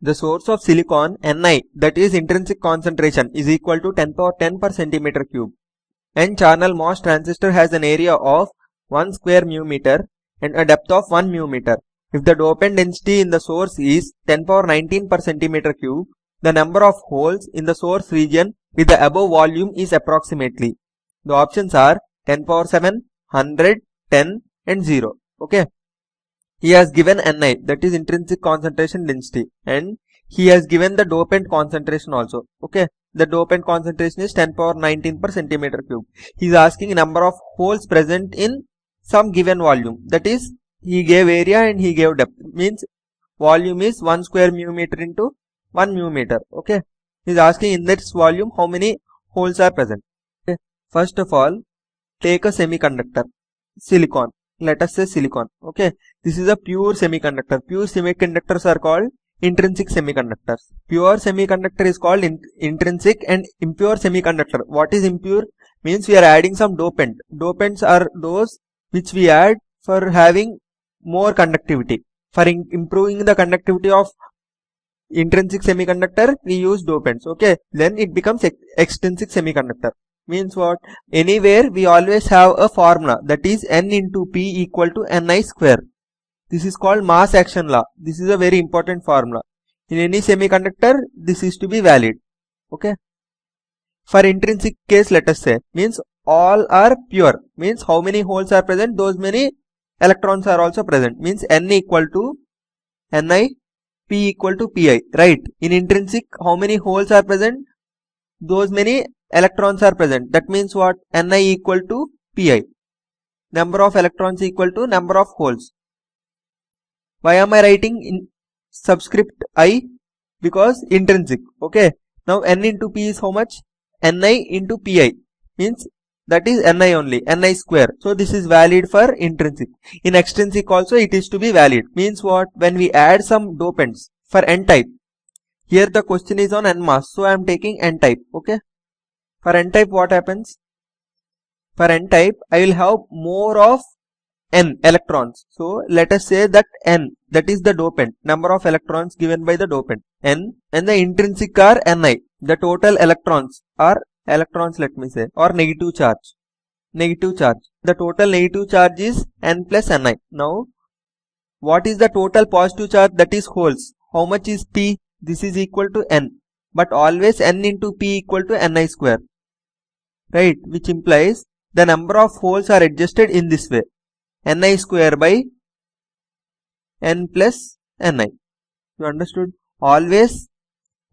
The source of silicon Ni, that is intrinsic concentration, is equal to 10 power 10 per centimeter cube. N-channel MOS transistor has an area of 1 square mu meter and a depth of 1 mu meter. If the dopant density in the source is 10 power 19 per centimeter cube, the number of holes in the source region with the above volume is approximately. The options are 10 power 7, 100, 10 and 0. Okay. He has given Ni, that is intrinsic concentration density, and he has given the dopant concentration also. Okay. The dopant concentration is 10 power 19 per centimeter cube. He is asking number of holes present in some given volume. That is, he gave area and he gave depth. Means volume is 1 square mu meter into 1 mu meter. Okay. He is asking in this volume how many holes are present. Okay. First of all, take a semiconductor, silicon. Let us say silicon. Okay. This is a pure semiconductor. Pure semiconductors are called intrinsic semiconductors. Pure semiconductor is called intrinsic, and impure semiconductor. What is impure? Means we are adding some dopant. Dopants are those which we add for having more conductivity. For improving the conductivity of intrinsic semiconductor, we use dopants. Okay. Then it becomes extrinsic semiconductor. Means what? Anywhere we always have a formula, that is N into P equal to Ni square. This is called mass action law. This is a very important formula. In any semiconductor, this is to be valid. Okay. For intrinsic case, let us say, means all are pure. Means how many holes are present, those many electrons are also present. Means N equal to Ni, P equal to Pi. Right. In intrinsic, how many holes are present, those many electrons are present. That means what? Ni equal to Pi. Number of electrons equal to number of holes. Why am I writing in subscript I? Because intrinsic. Okay. Now N into P is how much? Ni into Pi. Means that is Ni only. Ni square. So this is valid for intrinsic. In extrinsic also it is to be valid. Means what? When we add some dopants for N type. Here the question is on N mass. So I am taking N type. Okay. For N type what happens? For N type I will have more of N electrons. So let us say that N, that is the dopant, number of electrons given by the dopant, N, and the intrinsic are Ni. The total electrons are electrons, let me say, or negative charge. Negative charge. The total negative charge is N plus Ni. Now, what is the total positive charge? That is holes. How much is P? This is equal to N. But always N into P equal to Ni square. Right? Which implies the number of holes are adjusted in this way. Ni square by N plus Ni. You understood? Always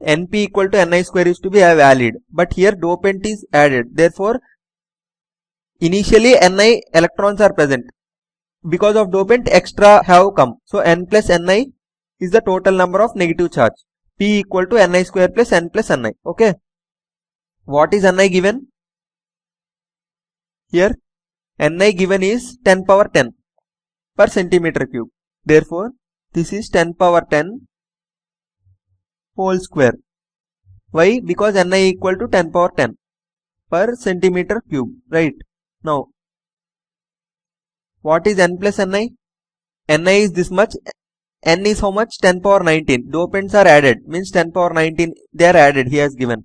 Np equal to Ni square is to be valid. But here dopant is added. Therefore, initially Ni electrons are present. Because of dopant, extra have come. So N plus Ni is the total number of negative charge. P equal to Ni square plus N plus Ni. Okay. What is Ni given? Here Ni given is 10 power 10 per centimeter cube. Therefore, this is 10 power 10 whole square. Why? Because Ni equal to 10 power 10 per centimeter cube. Right. Now, what is N plus Ni? Ni is this much. N is how much? 10 power 19. Dopants are added. Means 10 power 19 they are added. He has given.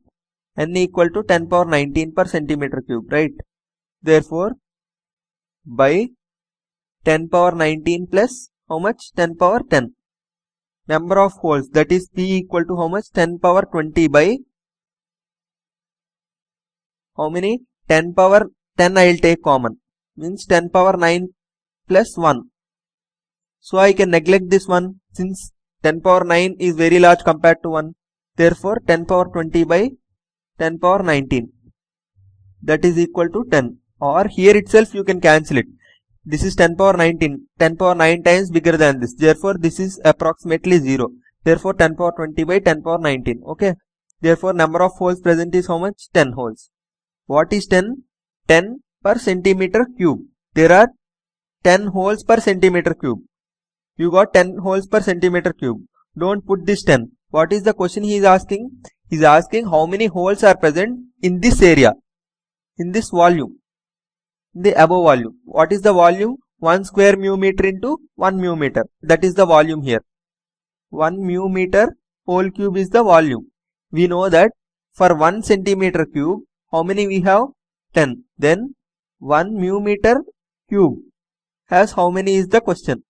N equal to 10 power 19 per centimeter cube. Right. Therefore, by 10 power 19 plus how much? 10 power 10. Number of holes, that is P equal to how much? 10 power 20 by how many? 10 power 10 I will take common. Means 10 power 9 plus 1. So I can neglect this one since 10 power 9 is very large compared to 1. Therefore 10 power 20 by 10 power 19. That is equal to 10. Or here itself you can cancel it. This is 10 power 19. 10 power 9 times bigger than this. Therefore, this is approximately 0. Therefore, 10 power 20 by 10 power 19. Okay. Therefore, number of holes present is how much? 10 holes. What is 10? 10 per centimeter cube. There are 10 holes per centimeter cube. You got 10 holes per centimeter cube. Don't put this 10. What is the question he is asking? He is asking how many holes are present in this area, in this volume. The above volume. What is the volume? 1 square mu meter into 1 mu meter. That is the volume here. 1 mu meter whole cube is the volume. We know that for 1 centimeter cube, how many we have? 10. Then 1 mu meter cube has how many is the question.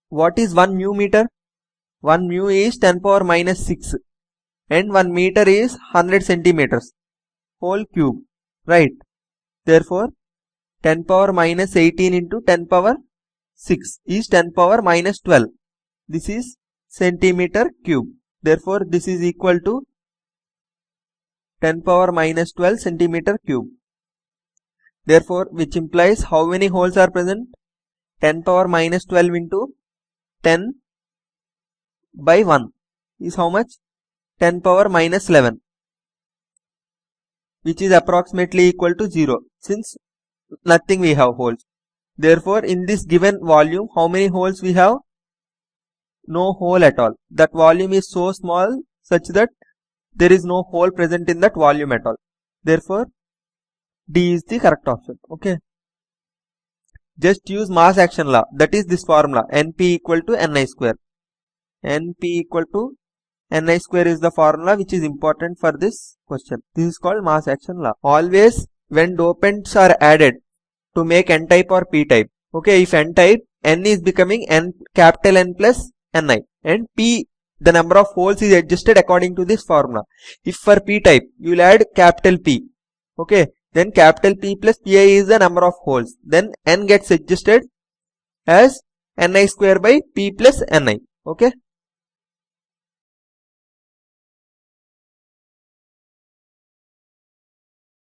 What is 1 mu meter? 1 mu is 10 power minus 6 and 1 meter is 100 centimeters. Whole cube, right? Therefore, 10 power minus 18 into 10 power 6 is 10 power minus 12. This is centimeter cube. Therefore, this is equal to 10 power minus 12 centimeter cube. Therefore, which implies how many holes are present? 10 power minus 12 into 10 by 1 is how much? 10 power minus 11, which is approximately equal to 0 since nothing we have holes. Therefore, in this given volume, how many holes we have? No hole at all. That volume is so small such that there is no hole present in that volume at all. Therefore, D is the correct option. Okay. Just use mass action law. That is this formula. NP equal to Ni square. NP equal to Ni square is the formula which is important for this question. This is called mass action law. Always when dopants are added to make N type or P type. Okay, if N type, N is becoming N capital N plus Ni, and P, the number of holes is adjusted according to this formula. If for P type, you will add capital P. Okay, then capital P plus Pi is the number of holes. Then N gets adjusted as Ni square by P plus Ni. Okay.